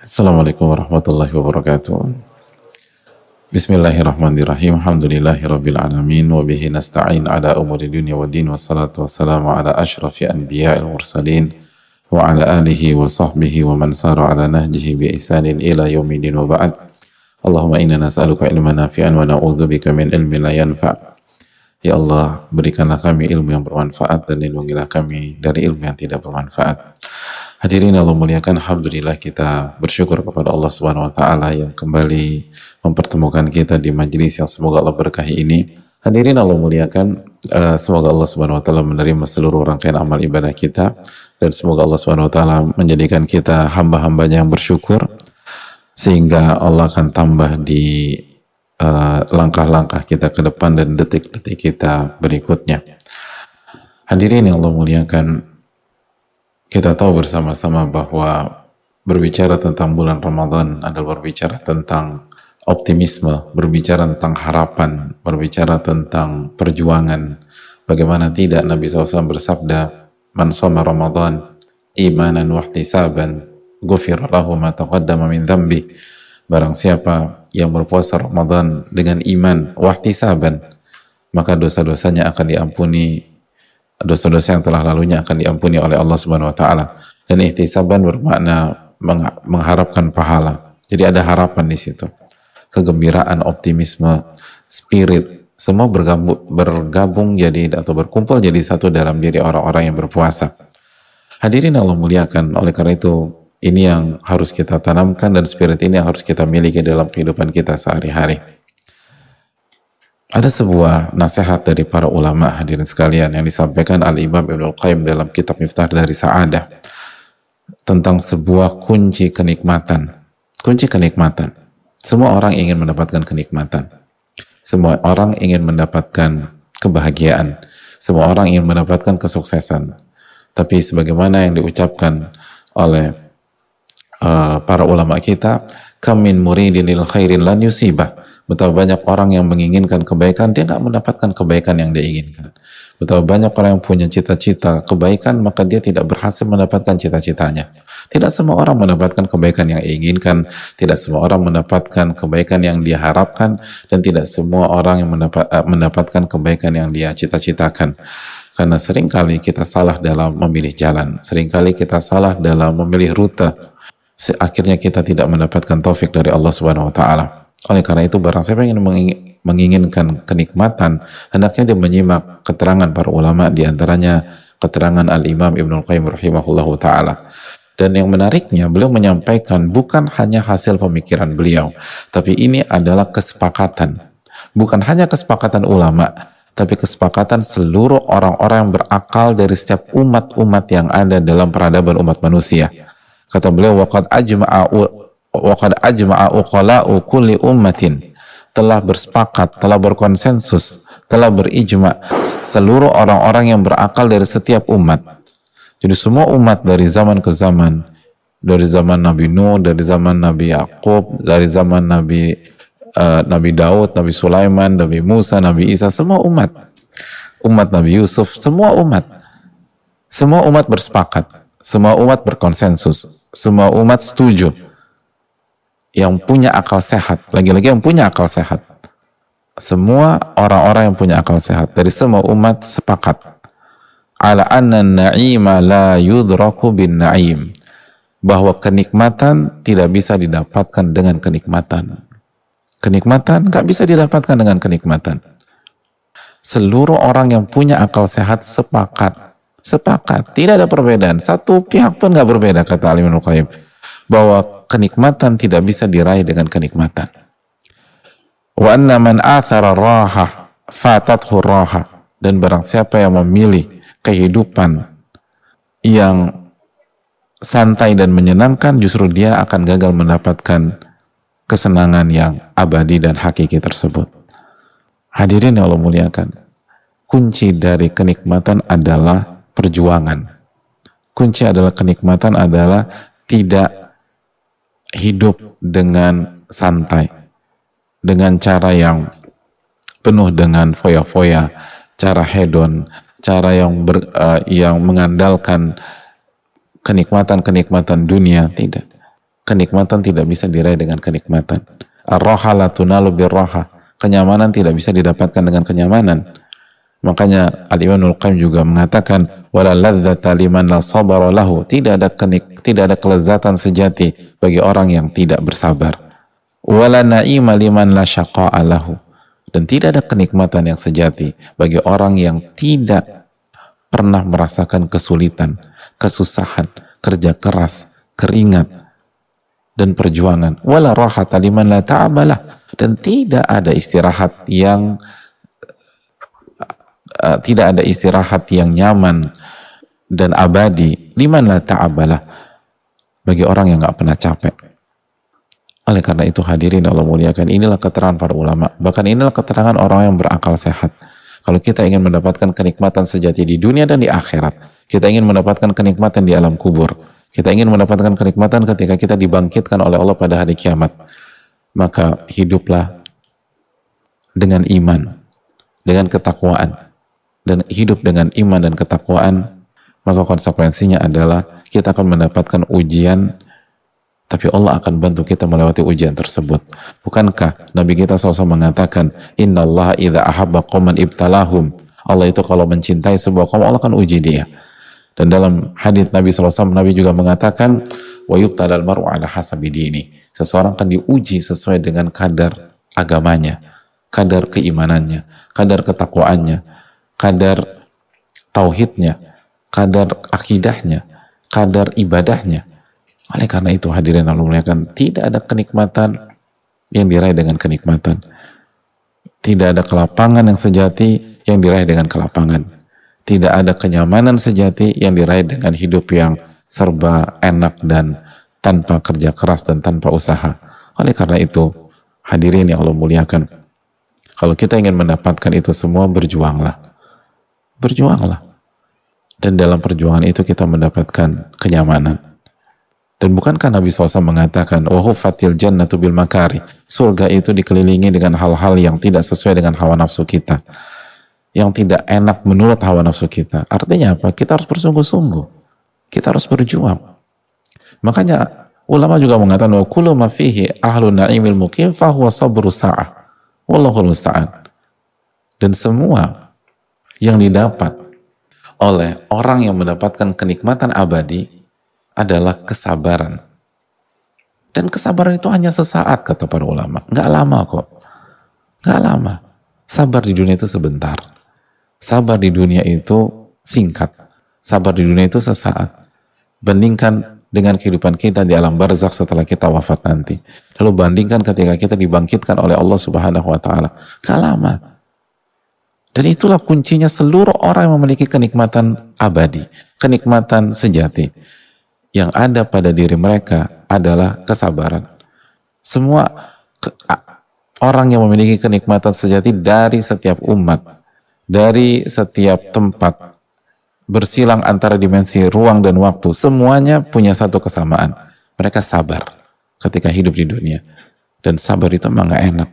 Assalamualaikum warahmatullahi wabarakatuh. Bismillahirrahmanirrahim. Alhamdulillahirabbil alamin wa bihi nasta'in ala umuri dunya waddin wassalatu wassalamu ala asyrafil anbiya'il mursalin wa ala alihi wa sahbihi wa man sara ala nahjihi bi ihsanin ila yaumil wa ba'd. Allahumma inna nas'aluka ilman nafi'an wa na'udzubika min ilmin la yanfa'. Ya Allah, berikanlah kami ilmu yang bermanfaat dan lindungilah kami dari ilmu yang tidak bermanfaat. Hadirin Allah muliakan, alhamdulillah kita bersyukur kepada Allah Subhanahu wa taala yang kembali mempertemukan kita di majelis yang semoga Allah berkahi ini. Hadirin Allah muliakan, semoga Allah Subhanahu wa taala menerima seluruh rangkaian amal ibadah kita dan semoga Allah Subhanahu wa taala menjadikan kita hamba-hambanya yang bersyukur sehingga Allah akan tambah di langkah-langkah kita ke depan dan detik-detik kita berikutnya. Hadirin yang Allah muliakan, kita tahu bersama-sama bahwa berbicara tentang bulan Ramadan adalah berbicara tentang optimisme, berbicara tentang harapan, berbicara tentang perjuangan. Bagaimana tidak Nabi SAW bersabda, "Man shoma Ramadan imanan wa ihtisaban, ghufira lahu ma taqaddama min dhanbi." Barang siapa yang berpuasa Ramadan dengan iman wa ihtisaban, maka dosa-dosanya akan diampuni, dosa-dosa yang telah lalunya akan diampuni oleh Allah Subhanahu wa taala. Dan ihtisaban bermakna mengharapkan pahala. Jadi ada harapan di situ. Kegembiraan, optimisme, spirit, semua bergabung jadi atau berkumpul jadi satu dalam diri orang-orang yang berpuasa. Hadirin Allah muliakan, oleh karena itu ini yang harus kita tanamkan dan spirit ini yang harus kita miliki dalam kehidupan kita sehari-hari. Ada sebuah nasihat dari para ulama, hadirin sekalian, yang disampaikan Al-Imam Ibnul Qayyim dalam kitab Miftah dari Sa'adah tentang sebuah kunci kenikmatan. Kunci kenikmatan. Semua orang ingin mendapatkan kenikmatan. Semua orang ingin mendapatkan kebahagiaan. Semua orang ingin mendapatkan kesuksesan. Tapi sebagaimana yang diucapkan oleh para ulama kita, kam min muridin lil khairin lan yusibah. Betapa banyak orang yang menginginkan kebaikan, dia nggak mendapatkan kebaikan yang dia inginkan. Betapa banyak orang yang punya cita-cita kebaikan, maka dia tidak berhasil mendapatkan cita-citanya. Tidak semua orang mendapatkan kebaikan yang diinginkan, tidak semua orang mendapatkan kebaikan yang dia harapkan, dan tidak semua orang yang mendapatkan kebaikan yang dia cita-citakan. Karena seringkali kita salah dalam memilih jalan, seringkali kita salah dalam memilih rute. Akhirnya kita tidak mendapatkan taufik dari Allah Subhanahu wa taala. Oleh karena itu, barang siapa yang menginginkan kenikmatan, hendaknya dia menyimak keterangan para ulama, di antaranya keterangan Al-Imam Ibnul Qayyim rahimahullahu taala. Dan yang menariknya, beliau menyampaikan bukan hanya hasil pemikiran beliau, tapi ini adalah kesepakatan. Bukan hanya kesepakatan ulama, tapi kesepakatan seluruh orang-orang yang berakal dari setiap umat-umat yang ada dalam peradaban umat manusia. Kata beliau, waqad ajma'a uqala'u kulli ummatin, telah bersepakat, telah berkonsensus, telah berijma seluruh orang-orang yang berakal dari setiap umat. Jadi semua umat dari zaman ke zaman, dari zaman Nabi Nuh, dari zaman Nabi Yakub, dari zaman Nabi Daud, Nabi Sulaiman, Nabi Musa, Nabi Isa, semua umat Nabi Yusuf, semua umat bersepakat. Semua umat berkonsensus, semua umat setuju. Yang punya akal sehat, lagi-lagi yang punya akal sehat. Semua orang-orang yang punya akal sehat dari semua umat sepakat. Ala anna na'ima la yudraku bin na'im. Bahwa kenikmatan tidak bisa didapatkan dengan kenikmatan. Kenikmatan gak bisa didapatkan dengan kenikmatan. Seluruh orang yang punya akal sehat sepakat, tidak ada perbedaan, satu pihak pun nggak berbeda, kata Al-Imam Al-Qayyim, bahwa kenikmatan tidak bisa diraih dengan kenikmatan. Wa anna man athara raha fatathu raha, dan barang siapa yang memilih kehidupan yang santai dan menyenangkan, justru dia akan gagal mendapatkan kesenangan yang abadi dan hakiki tersebut. Hadirin yang Allah muliakan, kunci dari kenikmatan adalah perjuangan. Kunci adalah kenikmatan adalah tidak hidup dengan santai, dengan cara yang penuh dengan foya-foya, cara hedon, cara yang mengandalkan kenikmatan-kenikmatan dunia. Tidak. Kenikmatan tidak bisa diraih dengan kenikmatan. Ar-raha la tunalu bir-raha. Kenyamanan tidak bisa didapatkan dengan kenyamanan. Makanya Al-Imam Al-Qayyim juga mengatakan wala ladzata liman la sabara lahu. Tidak ada kelezatan sejati bagi orang yang tidak bersabar. Wala na'ima liman la syaqa'a lahu. Dan tidak ada kenikmatan yang sejati bagi orang yang tidak pernah merasakan kesulitan, kesusahan, kerja keras, keringat, dan perjuangan. Wala rahata liman la ta'abalah. Dan tidak ada istirahat yang nyaman dan abadi liman la ta'abalah, bagi orang yang nggak pernah capek. Oleh karena itu hadirin Allah muliakan, inilah keterangan para ulama, bahkan inilah keterangan orang yang berakal sehat. Kalau kita ingin mendapatkan kenikmatan sejati di dunia dan di akhirat, kita ingin mendapatkan kenikmatan di alam kubur, kita ingin mendapatkan kenikmatan ketika kita dibangkitkan oleh Allah pada hari kiamat, maka hiduplah dengan iman, dengan ketakwaan. Dan hidup dengan iman dan ketakwaan, maka konsekuensinya adalah kita akan mendapatkan ujian, tapi Allah akan bantu kita melewati ujian tersebut. Bukankah Nabi kita SAW mengatakan, innallaha idza ahabba qauman ibtalahum. Allah itu kalau mencintai sebuah kaum, Allah akan uji dia. Dan dalam hadits Nabi SAW, Nabi juga mengatakan, wa yubtalal mar'u ala hasabi dini. Seseorang akan diuji sesuai dengan kadar agamanya, kadar keimanannya, kadar ketakwaannya, kadar tauhidnya, kadar akidahnya, kadar ibadahnya. Oleh karena itu hadirin Allah muliakan, tidak ada kenikmatan yang diraih dengan kenikmatan. Tidak ada kelapangan yang sejati yang diraih dengan kelapangan. Tidak ada kenyamanan sejati yang diraih dengan hidup yang serba enak dan tanpa kerja keras dan tanpa usaha. Oleh karena itu hadirin yang Allah muliakan, kalau kita ingin mendapatkan itu semua, berjuanglah. Berjuanglah. Dan dalam perjuangan itu kita mendapatkan kenyamanan. Dan bukankah Nabi SAW mengatakan, وَهُفَّتِلْ جَنَّةُ بِالْمَكَارِ, surga itu dikelilingi dengan hal-hal yang tidak sesuai dengan hawa nafsu kita, yang tidak enak menurut hawa nafsu kita. Artinya apa? Kita harus bersungguh-sungguh, kita harus berjuang. Makanya ulama juga mengatakan, وَكُلُّ مَا فِيهِ أَهْلُ النَّعِيمِ الْمُقِيمِ فَهُوَ صَبْرُ سَاعَةٍ وَاللَّهُ الْمُسْتَعَانُ. Dan semua yang didapat oleh orang yang mendapatkan kenikmatan abadi adalah kesabaran. Dan kesabaran itu hanya sesaat, kata para ulama. Nggak lama kok. Nggak lama. Sabar di dunia itu sebentar. Sabar di dunia itu singkat. Sabar di dunia itu sesaat. Bandingkan dengan kehidupan kita di alam barzakh setelah kita wafat nanti. Lalu bandingkan ketika kita dibangkitkan oleh Allah Subhanahu wa Ta'ala. Nggak lama. Dan itulah kuncinya seluruh orang yang memiliki kenikmatan abadi, kenikmatan sejati. Yang ada pada diri mereka adalah kesabaran. Semua orang yang memiliki kenikmatan sejati dari setiap umat, dari setiap tempat, bersilang antara dimensi ruang dan waktu, semuanya punya satu kesamaan. Mereka sabar ketika hidup di dunia. Dan sabar itu memang gak enak.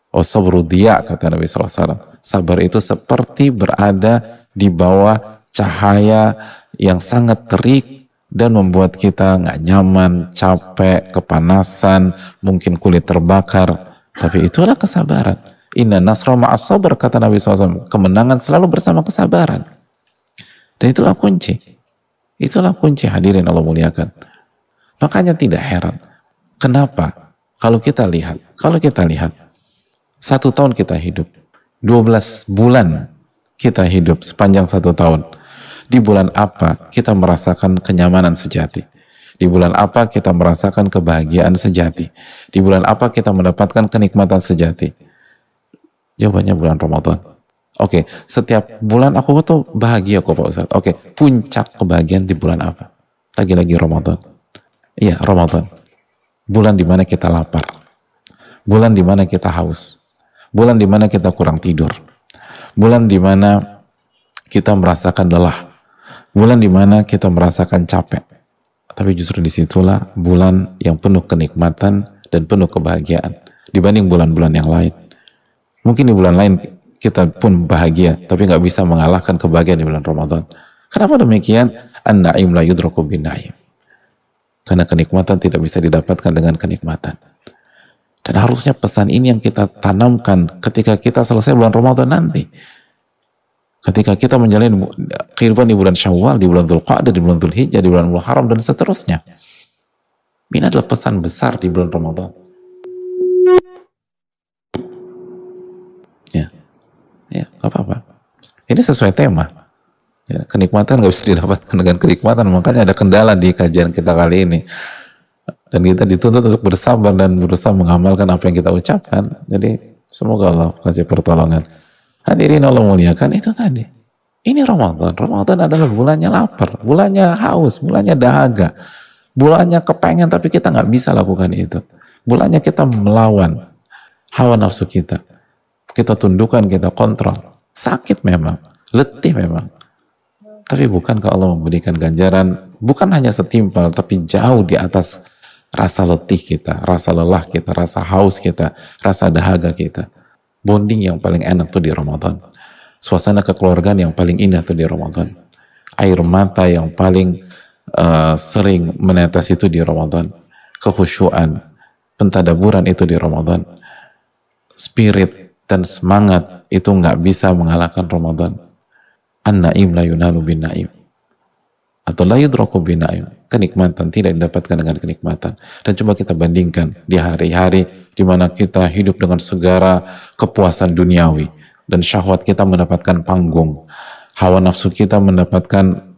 Oh sabru diya, kata Nabi SAW. Sabar itu seperti berada di bawah cahaya yang sangat terik dan membuat kita nggak nyaman, capek, kepanasan, mungkin kulit terbakar. Tapi itulah kesabaran. Inna nasra ma'as sabr, kata Nabi SAW. Kemenangan selalu bersama kesabaran. Dan itulah kunci. Itulah kunci hadirin Allah muliakan. Makanya tidak heran. Kenapa? Kalau kita lihat, 1 tahun kita hidup, 12 bulan kita hidup sepanjang 1 tahun. Di bulan apa kita merasakan kenyamanan sejati? Di bulan apa kita merasakan kebahagiaan sejati? Di bulan apa kita mendapatkan kenikmatan sejati? Jawabannya bulan Ramadan. Oke, setiap bulan aku tuh bahagia kok Pak Ustadz. Oke, puncak kebahagiaan di bulan apa? Lagi-lagi Ramadan. Iya, Ramadan. Bulan dimana kita lapar. Bulan dimana kita haus. Bulan dimana kita kurang tidur. Bulan dimana kita merasakan lelah. Bulan dimana kita merasakan capek. Tapi justru disitulah bulan yang penuh kenikmatan dan penuh kebahagiaan dibanding bulan-bulan yang lain. Mungkin di bulan lain kita pun bahagia, tapi nggak bisa mengalahkan kebahagiaan di bulan Ramadan. Kenapa demikian? An-na'im la yudraku bin-na'im. Karena kenikmatan tidak bisa didapatkan dengan kenikmatan. Dan harusnya pesan ini yang kita tanamkan ketika kita selesai bulan Ramadan nanti. Ketika kita menjalani kehidupan di bulan Syawal, di bulan Dzulqa'dah, di bulan Dzulhijjah, di bulan Muharram, dan seterusnya. Ini adalah pesan besar di bulan Ramadan. Ya, gak apa-apa. Ini sesuai tema. Ya, kenikmatan nggak bisa didapatkan dengan kenikmatan, makanya ada kendala di kajian kita kali ini. Dan kita dituntut untuk bersabar dan berusaha mengamalkan apa yang kita ucapkan. Jadi semoga Allah kasih pertolongan. Hadirin Allah muliakan, itu tadi. Ini Ramadan. Ramadan adalah bulannya lapar, bulannya haus, bulannya dahaga, bulannya kepengen tapi kita nggak bisa lakukan itu. Bulannya kita melawan hawa nafsu kita. Kita tundukkan, kita kontrol. Sakit memang, letih memang. Tapi bukankah Allah memberikan ganjaran bukan hanya setimpal, tapi jauh di atas rasa letih kita, rasa lelah kita, rasa haus kita, rasa dahaga kita. Bonding yang paling enak tuh di Ramadan. Suasana kekeluargaan yang paling indah tuh di Ramadan. Air mata yang paling sering menetes itu di Ramadan. Kekhusyuan, pentadaburan itu di Ramadan. Spirit dan semangat itu nggak bisa mengalahkan Ramadan. An-na'im la yunalu bin na'im. Atau la yudraku bin na'im. Kenikmatan tidak didapatkan dengan kenikmatan. Dan coba kita bandingkan di hari-hari di mana kita hidup dengan segala kepuasan duniawi dan syahwat kita mendapatkan panggung, hawa nafsu kita mendapatkan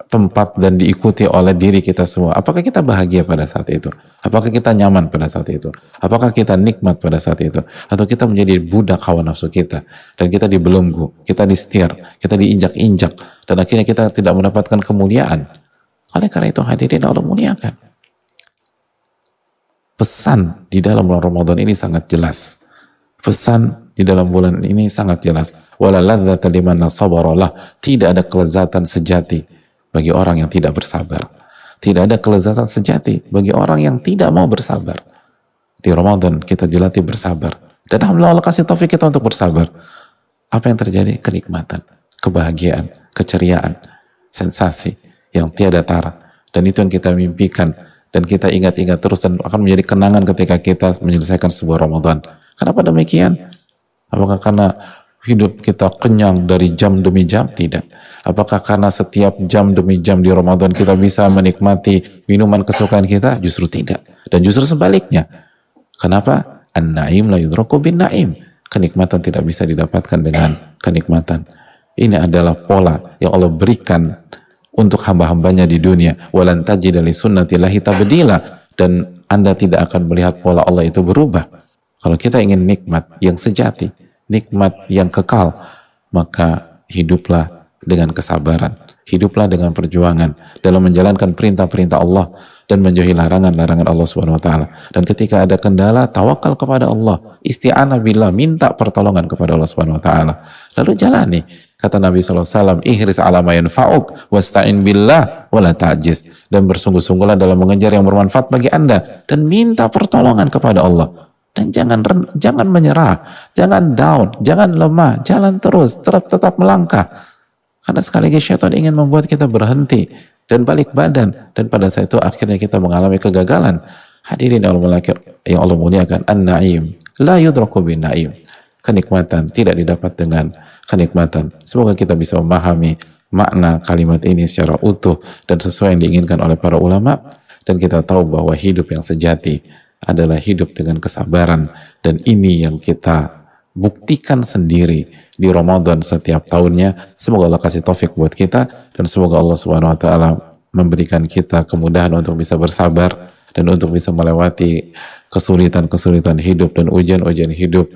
tempat dan diikuti oleh diri kita semua. Apakah kita bahagia pada saat itu? Apakah kita nyaman pada saat itu? Apakah kita nikmat pada saat itu? Atau kita menjadi budak hawa nafsu kita dan kita dibelenggu, kita disetir, kita diinjak-injak, dan akhirnya kita tidak mendapatkan kemuliaan. Oleh karena itu hadirin Allah muliakan. Pesan di dalam bulan Ramadan ini sangat jelas. Pesan di dalam bulan ini sangat jelas. Wala ladzata liman sabaralah. Tidak ada kelezatan sejati bagi orang yang tidak bersabar. Tidak ada kelezatan sejati bagi orang yang tidak mau bersabar. Di Ramadan kita dilatih bersabar. Dan alhamdulillah Allah kasih taufik kita untuk bersabar. Apa yang terjadi? Kenikmatan, kebahagiaan, keceriaan, sensasi yang tiada tara. Dan itu yang kita mimpikan dan kita ingat-ingat terus dan akan menjadi kenangan ketika kita menyelesaikan sebuah Ramadan. Kenapa demikian? Apakah karena hidup kita kenyang dari jam demi jam? Tidak. Apakah karena setiap jam demi jam di Ramadan kita bisa menikmati minuman kesukaan kita? Justru tidak. Dan justru sebaliknya. Kenapa? An-na'im la yudraku bin na'im. Kenikmatan tidak bisa didapatkan dengan kenikmatan. Ini adalah pola yang Allah berikan untuk hamba-hambanya di dunia. Walan tajida li sunnatillahi tabdila. Dan Anda tidak akan melihat pola Allah itu berubah. Kalau kita ingin nikmat yang sejati, nikmat yang kekal, maka hiduplah dengan kesabaran, hiduplah dengan perjuangan dalam menjalankan perintah-perintah Allah dan menjauhi larangan-larangan Allah Subhanahu wa taala. Dan ketika ada kendala, tawakal kepada Allah, isti'anah billah, minta pertolongan kepada Allah Subhanahu wa taala. Lalu jalani. Kata Nabi SAW, ihris ala ma yanfa'uk wasta'in billah wala ta'jiz. Dan bersungguh-sungguhlah dalam mengejar yang bermanfaat bagi Anda dan minta pertolongan kepada Allah. Dan jangan menyerah, jangan down, jangan lemah, jalan terus, tetap melangkah. Karena sekali lagi syaitan ingin membuat kita berhenti dan balik badan, dan pada saat itu akhirnya kita mengalami kegagalan. Hadirin yang Allah muliakan, an-na'im la yudraku bin na'im. Kenikmatan tidak didapat dengan kenikmatan. Semoga kita bisa memahami makna kalimat ini secara utuh dan sesuai yang diinginkan oleh para ulama, dan kita tahu bahwa hidup yang sejati adalah hidup dengan kesabaran, dan ini yang kita buktikan sendiri di Ramadan setiap tahunnya. Semoga Allah kasih taufik buat kita, dan semoga Allah Subhanahu wa taala memberikan kita kemudahan untuk bisa bersabar dan untuk bisa melewati kesulitan-kesulitan hidup dan ujian-ujian hidup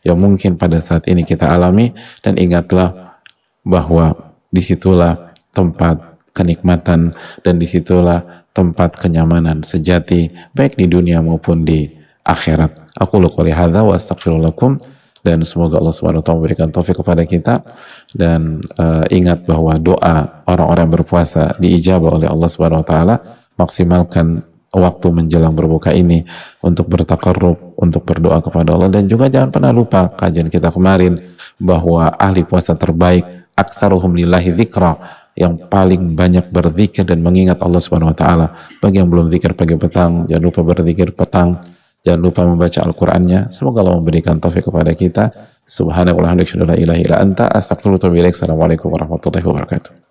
yang mungkin pada saat ini kita alami. Dan ingatlah bahwa disitulah tempat kenikmatan dan disitulah tempat kenyamanan sejati baik di dunia maupun di akhirat. Aku qouli hadza wa astaghfirullakum, dan semoga Allah Subhanahu wa taala memberikan taufik kepada kita. Dan ingat bahwa doa orang-orang berpuasa diijabah oleh Allah Subhanahu wa taala. Maksimalkan waktu menjelang berbuka ini untuk bertakarrub, untuk berdoa kepada Allah. Dan juga jangan pernah lupa kajian kita kemarin bahwa ahli puasa terbaik aktsaruhum lillahi dzikra, yang paling banyak berzikir dan mengingat Allah Subhanahu wa taala. Bagi yang belum zikir pagi petang, jangan lupa berzikir petang, jangan lupa membaca Al-Qur'annya. Semoga Allah memberikan taufik kepada kita. Subhanakallahumma wa bihamdika, la ilaha illa anta, astaghfiruka wa atubu ilaik. Assalamualaikum warahmatullahi wabarakatuh.